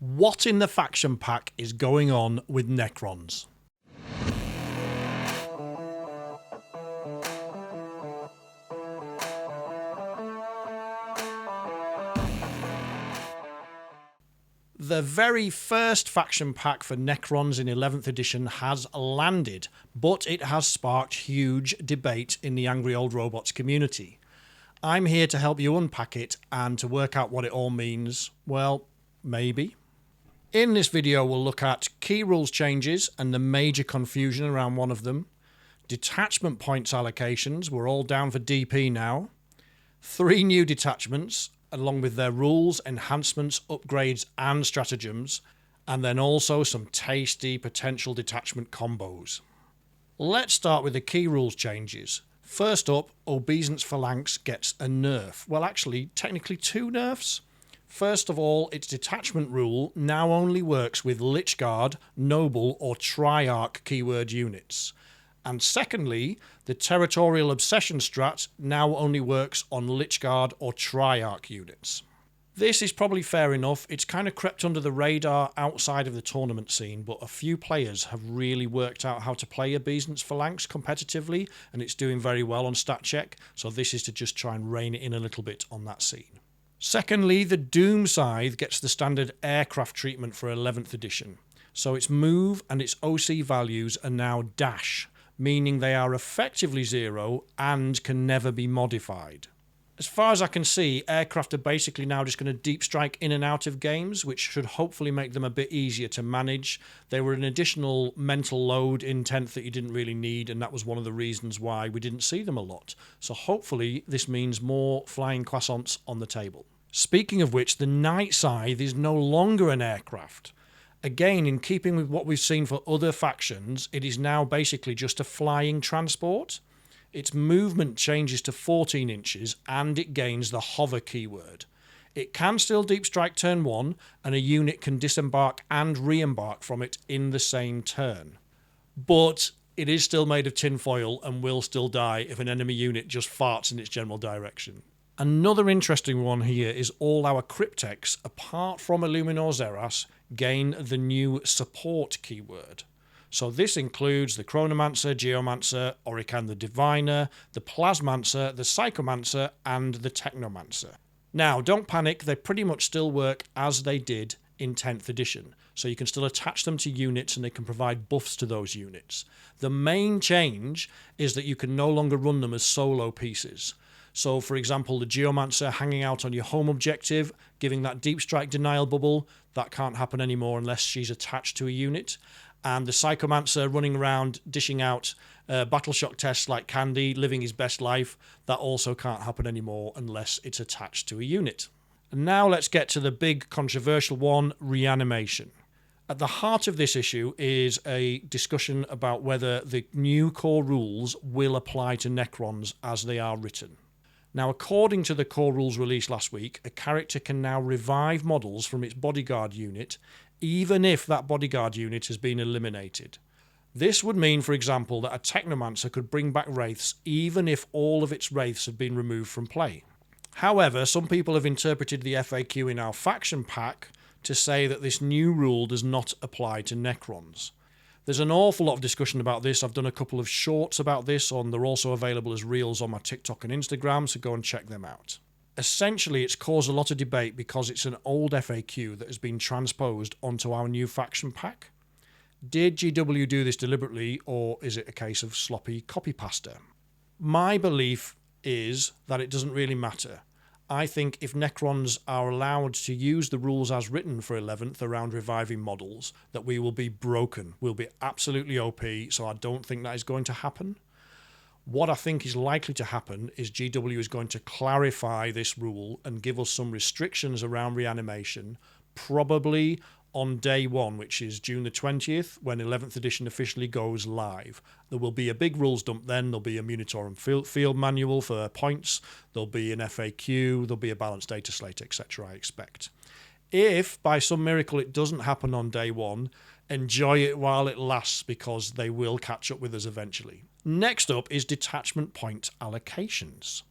What in the faction pack is going on with Necrons? The very first faction pack for Necrons in 11th edition has landed, but it has sparked huge debate in the Angry Old Robots community. I'm here to help you unpack it and to work out what it all means. Well, maybe. In this video, we'll look at key rules changes and the major confusion around one of them. Detachment points allocations, we're all down for DP now. 3 new detachments, along with their rules, enhancements, upgrades and stratagems. And then also some tasty potential detachment combos. Let's start with the key rules changes. First up, Obeisance Phalanx gets a nerf. Well, actually, technically 2 nerfs. First of all, its detachment rule now only works with Lich Guard, Noble or Triarch keyword units. And secondly, the Territorial Obsession strat now only works on Lich Guard or Triarch units. This is probably fair enough. It's kind of crept under the radar outside of the tournament scene, but a few players have really worked out how to play Obeisance Phalanx competitively, and it's doing very well on StatCheck, so this is to just try and rein it in a little bit on that scene. Secondly, the Doom Scythe gets the standard aircraft treatment for 11th edition. So its move and its OC values are now dash, meaning they are effectively 0 and can never be modified. As far as I can see, aircraft are basically now just going to deep strike in and out of games, which should hopefully make them a bit easier to manage. They were an additional mental load in 10th that you didn't really need, and that was one of the reasons why we didn't see them a lot. So hopefully this means more flying croissants on the table. Speaking of which, the Night Scythe is no longer an aircraft. Again, in keeping with what we've seen for other factions, it is now basically just a flying transport. Its movement changes to 14 inches and it gains the hover keyword. It can still deep strike turn 1 and a unit can disembark and re-embark from it in the same turn. But it is still made of tinfoil and will still die if an enemy unit just farts in its general direction. Another interesting one here is all our Cryptex, apart from Illuminor Xerath, gain the new support keyword. So this includes the Chronomancer, Geomancer, Orican the Diviner, the Plasmancer, the Psychomancer, and the Technomancer. Now, don't panic, they pretty much still work as they did in 10th edition. So you can still attach them to units and they can provide buffs to those units. The main change is that you can no longer run them as solo pieces. So, for example, the Geomancer hanging out on your home objective, giving that deep strike denial bubble, that can't happen anymore unless she's attached to a unit. And the Psychomancer running around dishing out battle shock tests like candy, living his best life, that also can't happen anymore unless it's attached to a unit. And now let's get to the big controversial one, reanimation. At the heart of this issue is a discussion about whether the new core rules will apply to Necrons as they are written. Now, according to the core rules released last week, a character can now revive models from its bodyguard unit, even if that bodyguard unit has been eliminated. This would mean, for example, that a Technomancer could bring back Wraiths even if all of its Wraiths had been removed from play. However, some people have interpreted the FAQ in our faction pack to say that this new rule does not apply to Necrons. There's an awful lot of discussion about this. I've done a couple of shorts about this, and they're also available as reels on my TikTok and Instagram, so go and check them out. Essentially, it's caused a lot of debate because it's an old FAQ that has been transposed onto our new faction pack. Did GW do this deliberately, or is it a case of sloppy copy-pasta? My belief is that it doesn't really matter. I think if Necrons are allowed to use the rules as written for 11th around reviving models, that we will be broken. We'll be absolutely OP, so I don't think that is going to happen. What I think is likely to happen is GW is going to clarify this rule and give us some restrictions around reanimation, probably on day 1, which is June the 20th, when 11th edition officially goes live. There will be a big rules dump then, there'll be a Munitorum field manual for points, there'll be an FAQ, there'll be a balanced data slate, etc. I expect. If, by some miracle, it doesn't happen on day 1, enjoy it while it lasts because they will catch up with us eventually. Next up is detachment point allocations.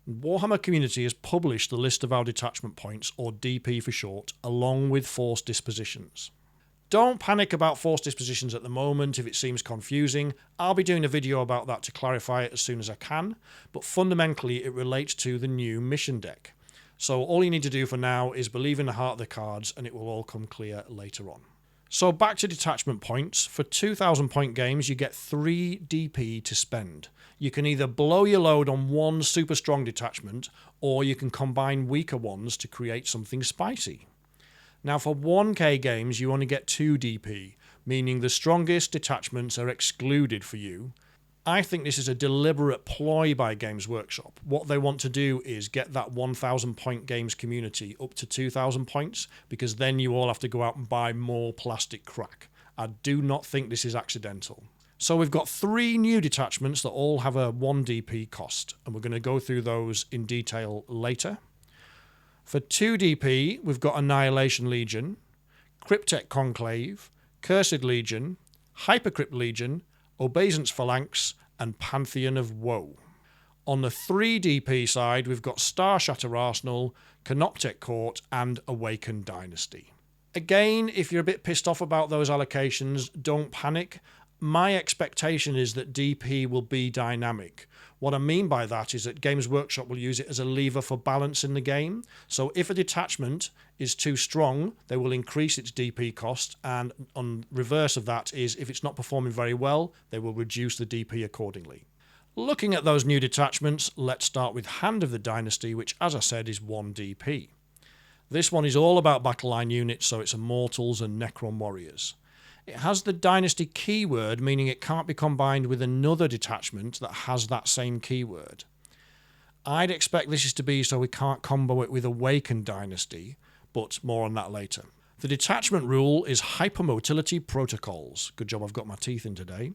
Warhammer community has published the list of our detachment points, or DP for short, along with force dispositions. Don't panic about force dispositions at the moment if it seems confusing. I'll be doing a video about that to clarify it as soon as I can, but fundamentally it relates to the new mission deck. So all you need to do for now is believe in the heart of the cards and it will all come clear later on. So back to detachment points. For 2,000 point games you get 3 DP to spend. You can either blow your load on one super strong detachment, or you can combine weaker ones to create something spicy. Now for 1k games you only get 2 DP, meaning the strongest detachments are excluded for you. I think this is a deliberate ploy by Games Workshop. What they want to do is get that 1,000 point games community up to 2,000 points, because then you all have to go out and buy more plastic crack. I do not think this is accidental. So we've got 3 new detachments that all have a 1 DP cost, and we're going to go through those in detail later. For 2 DP, we've got Annihilation Legion, Cryptek Conclave, Cursed Legion, Hypercrypt Legion, Obeisance Phalanx, and Pantheon of Woe. On the 3 DP side, we've got Star Shatter Arsenal, Canoptek Court, and Awakened Dynasty. Again, if you're a bit pissed off about those allocations, don't panic. My expectation is that DP will be dynamic. What I mean by that is that Games Workshop will use it as a lever for balance in the game. So if a detachment is too strong, they will increase its DP cost, and on reverse of that is if it's not performing very well, they will reduce the DP accordingly. Looking at those new detachments, let's start with Hand of the Dynasty, which as I said is 1 DP. This one is all about battle line units, so it's Immortals and Necron Warriors. It has the Dynasty keyword, meaning it can't be combined with another detachment that has that same keyword. I'd expect this is to be so we can't combo it with Awakened Dynasty, but more on that later. The detachment rule is Hypermotility Protocols. Good job I've got my teeth in today.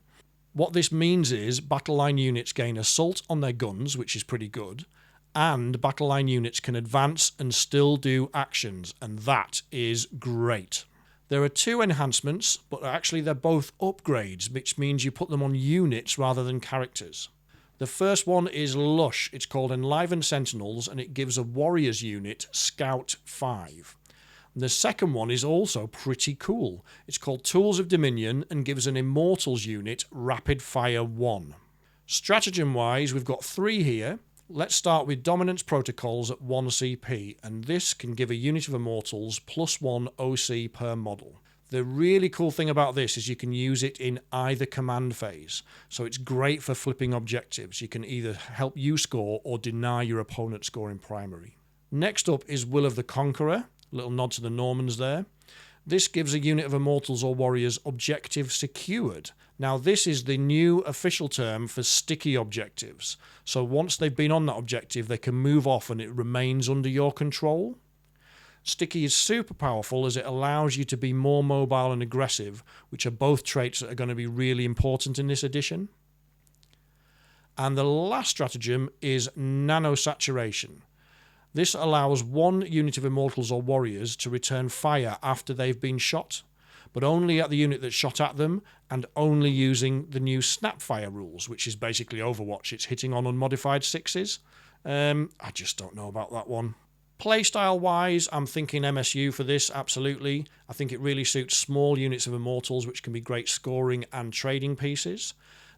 What this means is battle line units gain assault on their guns, which is pretty good, and battle line units can advance and still do actions, and that is great. There are 2 enhancements, but actually they're both upgrades, which means you put them on units rather than characters. The first one is Lush. It's called Enlivened Sentinels, and it gives a Warriors unit Scout 5. The second one is also pretty cool. It's called Tools of Dominion and gives an Immortals unit Rapid Fire 1. Stratagem-wise, we've got 3 here. Let's start with Dominance Protocols at 1 CP, and this can give a unit of Immortals +1 OC per model. The really cool thing about this is you can use it in either command phase, so it's great for flipping objectives. You can either help you score or deny your opponent score in primary. Next up is Will of the Conqueror, little nod to the Normans there. This gives a unit of Immortals or Warriors objective secured. Now this is the new official term for sticky objectives. So once they've been on that objective, they can move off and it remains under your control. Sticky is super powerful as it allows you to be more mobile and aggressive, which are both traits that are going to be really important in this edition. And the last stratagem is Nanosaturation. This allows 1 unit of Immortals or Warriors to return fire after they've been shot, but only at the unit that shot at them, and only using the new Snapfire rules, which is basically Overwatch. It's hitting on unmodified 6s. I just don't know about that one. Playstyle-wise, I'm thinking MSU for this, absolutely. I think it really suits small units of Immortals, which can be great scoring and trading pieces.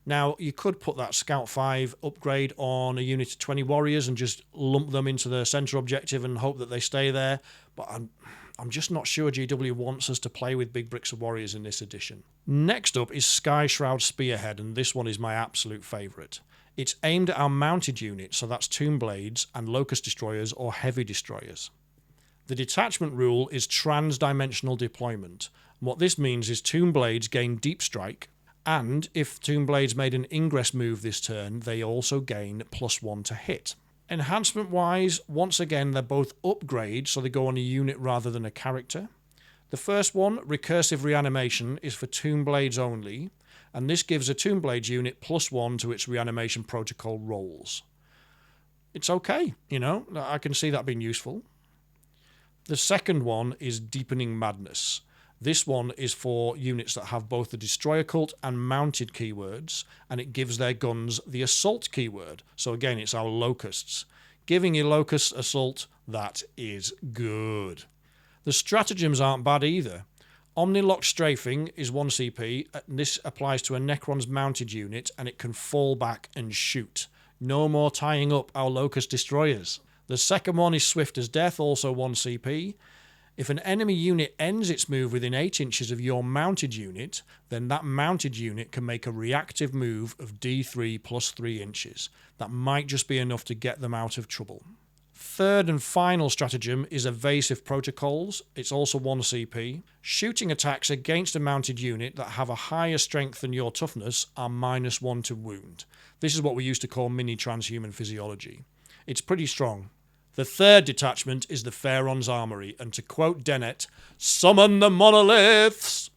Now, you could put that Scout 5 upgrade on a unit of 20 Warriors and just lump them into the centre objective and hope that they stay there, but I'm just not sure GW wants us to play with big bricks of Warriors in this edition. Next up is Skyshroud Spearhead, and this one is my absolute favourite. It's aimed at our mounted units, so that's Tomb Blades and Locust Destroyers or Heavy Destroyers. The detachment rule is Trans-Dimensional Deployment. And what this means is Tomb Blades gain Deep Strike, and if Tomb Blades made an ingress move this turn, they also gain +1 to hit. Enhancement-wise, once again, they're both upgrades, so they go on a unit rather than a character. The first one, Recursive Reanimation, is for Tomb Blades only, and this gives a Tomb Blades unit +1 to its reanimation protocol rolls. It's okay, you know, I can see that being useful. The second one is Deepening Madness. This one is for units that have both the Destroyer Cult and Mounted keywords, and it gives their guns the Assault keyword. So again, it's our Locusts. giving you Locust Assault. That is good. The stratagems aren't bad either. Omnilock Strafing is 1 CP, and this applies to a Necron's mounted unit, and it can fall back and shoot. No more tying up our Locust Destroyers. The second one is Swift as Death, also 1 CP. If an enemy unit ends its move within 8 inches of your mounted unit, then that mounted unit can make a reactive move of D3 plus 3 inches. That might just be enough to get them out of trouble. Third and final stratagem is Evasive Protocols. It's also 1 CP. Shooting attacks against a mounted unit that have a higher strength than your toughness are -1 to wound. This is what we used to call mini transhuman physiology. It's pretty strong. The third detachment is the Phaeron's Armory, and to quote Dennett, "Summon the monoliths!"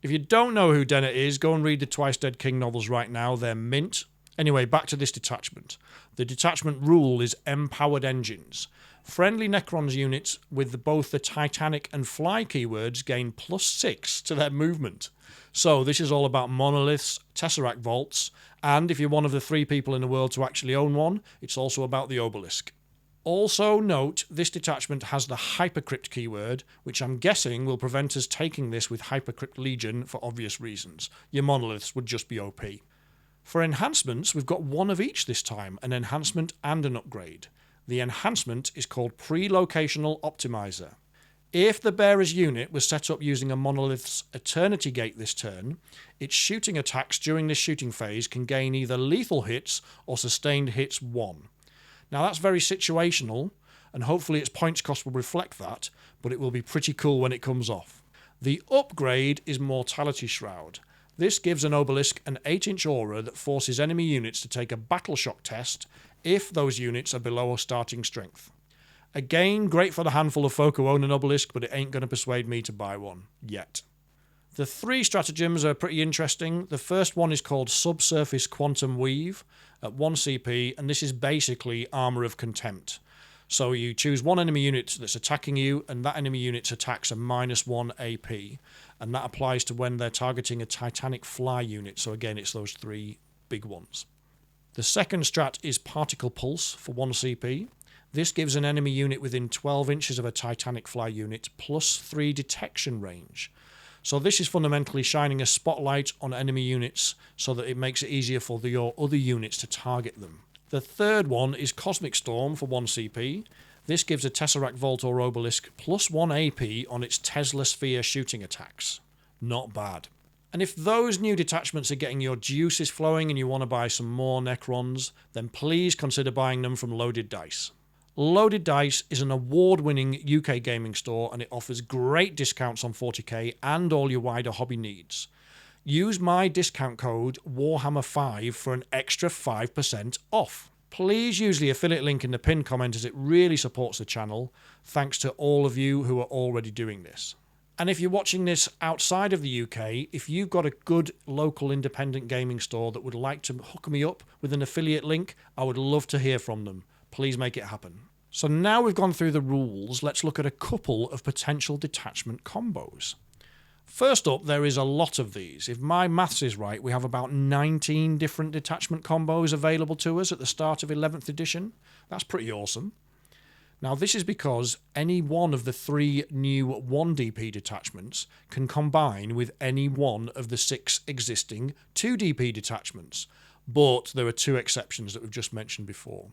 If you don't know who Dennett is, go and read the Twice Dead King novels right now. They're mint. Anyway, back to this detachment. The detachment rule is Empowered Engines. Friendly Necrons units with both the Titanic and Fly keywords gain +6 to their movement. So this is all about monoliths, Tesseract vaults, and if you're one of the 3 people in the world to actually own one, it's also about the obelisk. Also note, this detachment has the Hypercrypt keyword, which I'm guessing will prevent us taking this with Hypercrypt Legion for obvious reasons. Your monoliths would just be OP. For enhancements, we've got one of each this time, an enhancement and an upgrade. The enhancement is called Pre-Locational Optimizer. If the bearer's unit was set up using a monolith's Eternity Gate this turn, its shooting attacks during this shooting phase can gain either lethal hits or sustained hits 1. Now that's very situational, and hopefully its points cost will reflect that, but it will be pretty cool when it comes off. The upgrade is Mortality Shroud. This gives an obelisk an 8-inch aura that forces enemy units to take a battle shock test if those units are below a starting strength. Again, great for the handful of folk who own an obelisk, but it ain't going to persuade me to buy one, yet. The 3 stratagems are pretty interesting. The first one is called Subsurface Quantum Weave at 1 CP, and this is basically Armour of Contempt. So you choose one enemy unit that's attacking you, and that enemy unit's attacks are -1 AP, and that applies to when they're targeting a Titanic Fly unit. So again, it's those 3 big ones. The second strat is Particle Pulse for 1 CP. This gives an enemy unit within 12 inches of a Titanic Fly unit +3 detection range. So this is fundamentally shining a spotlight on enemy units so that it makes it easier for your other units to target them. The third one is Cosmic Storm for 1 CP. This gives a Tesseract Vault or Obelisk +1 AP on its Tesla Sphere shooting attacks. Not bad. And if those new detachments are getting your juices flowing and you want to buy some more Necrons, then please consider buying them from Loaded Dice. Loaded Dice is an award-winning UK gaming store, and it offers great discounts on 40k and all your wider hobby needs. Use my discount code Warhammer5 for an extra 5% off. Please use the affiliate link in the pinned comment, as it really supports the channel. Thanks to all of you who are already doing this. And if you're watching this outside of the UK, if you've got a good local independent gaming store that would like to hook me up with an affiliate link, I would love to hear from them. Please make it happen. So now we've gone through the rules, let's look at a couple of potential detachment combos. First up, there is a lot of these. If my maths is right, we have about 19 different detachment combos available to us at the start of 11th edition. That's pretty awesome. Now this is because any one of the 3 new 1 DP detachments can combine with any one of the 6 existing 2 DP detachments. But there are 2 exceptions that we've just mentioned before.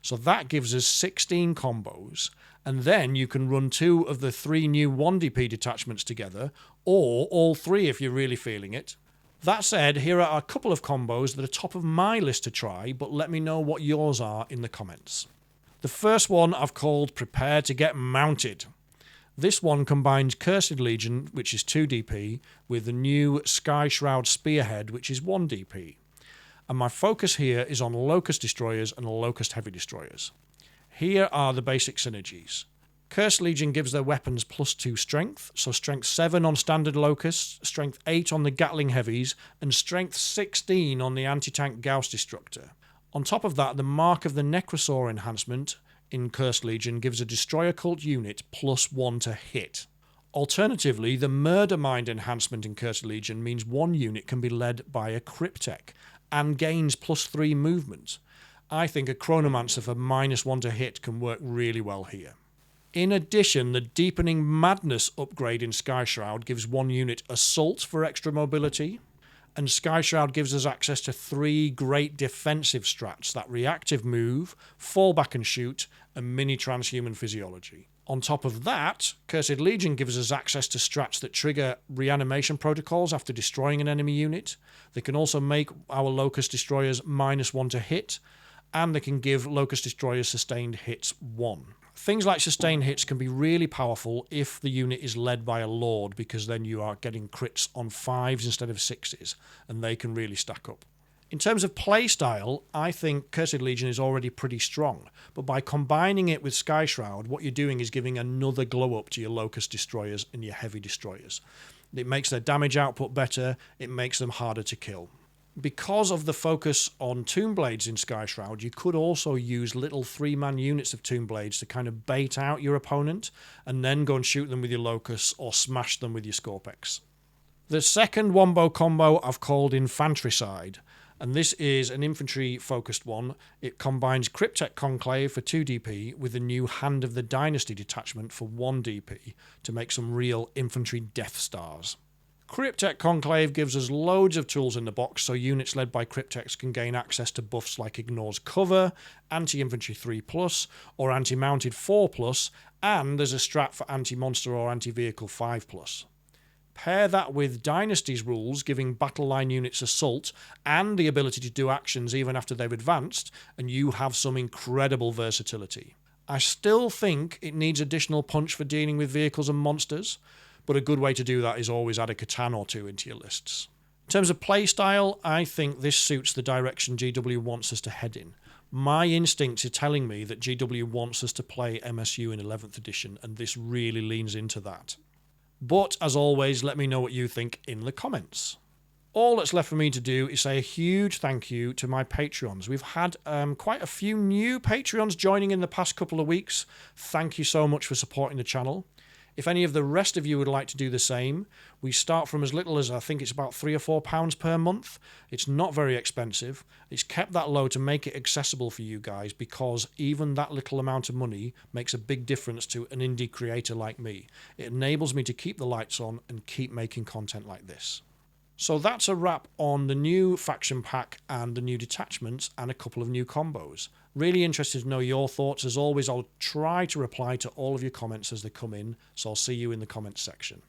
So that gives us 16 combos, and then you can run 2 of the 3 new 1DP detachments together, or all 3 if you're really feeling it. That said, here are a couple of combos that are top of my list to try, but let me know what yours are in the comments. The first one I've called Prepare to Get Mounted. This one combines Cursed Legion, which is 2 DP, with the new Skyshroud Spearhead, which is 1 DP. And my focus here is on Locust Destroyers and Locust Heavy Destroyers. Here are the basic synergies. Cursed Legion gives their weapons +2 strength, so strength 7 on standard Locusts, strength 8 on the Gatling Heavies, and strength 16 on the anti-tank Gauss Destructor. On top of that, the Mark of the Necrosaur enhancement in Cursed Legion gives a Destroyer Cult unit +1 to hit. Alternatively, the Murder Mind enhancement in Cursed Legion means one unit can be led by a Cryptek and gains +3 movement. I think a Chronomancer for -1 to hit can work really well here. In addition, the Deepening Madness upgrade in Skyshroud gives one unit Assault for extra mobility, and Skyshroud gives us access to 3 great defensive strats, that reactive move, fall back and shoot, and mini transhuman physiology. On top of that, Cursed Legion gives us access to strats that trigger reanimation protocols after destroying an enemy unit. They can also make our Locust Destroyers -1 to hit, and they can give Locust Destroyers sustained hits 1. Things like sustained hits can be really powerful if the unit is led by a Lord, because then you are getting crits on 5s instead of 6s, and they can really stack up. In terms of playstyle, I think Cursed Legion is already pretty strong, but by combining it with Skyshroud, what you're doing is giving another glow up to your Locust Destroyers and your Heavy Destroyers. It makes their damage output better, it makes them harder to kill. Because of the focus on Tomb Blades in Skyshroud, you could also use little 3-man units of Tomb Blades to kind of bait out your opponent and then go and shoot them with your Locusts or smash them with your Scorpex. The second wombo combo I've called Infantricide, and this is an infantry-focused one. It combines Cryptek Conclave for 2 DP with the new Hand of the Dynasty detachment for 1 DP to make some real infantry Death Stars. Cryptek Conclave gives us loads of tools in the box, so units led by Crypteks can gain access to buffs like Ignores Cover, Anti-Infantry 3+, or Anti-Mounted 4+, and there's a strat for Anti-Monster or Anti-Vehicle 5+. Pair that with Dynasty's rules giving battle line units assault and the ability to do actions even after they've advanced, and you have some incredible versatility. I still think it needs additional punch for dealing with vehicles and monsters, but a good way to do that is always add a Catan or 2 into your lists. In terms of playstyle, I think this suits the direction GW wants us to head in. My instincts are telling me that GW wants us to play MSU in 11th edition, and this really leans into that. But, as always, let me know what you think in the comments. All that's left for me to do is say a huge thank you to my Patreons. We've had quite a few new Patreons joining in the past couple of weeks. Thank you so much for supporting the channel. If any of the rest of you would like to do the same, we start from as little as I think it's about £3 or £4 per month. It's not very expensive. It's kept that low to make it accessible for you guys, because even that little amount of money makes a big difference to an indie creator like me. It enables me to keep the lights on and keep making content like this. So that's a wrap on the new faction pack and the new detachments and a couple of new combos. Really interested to know your thoughts. As always, I'll try to reply to all of your comments as they come in, so I'll see you in the comments section.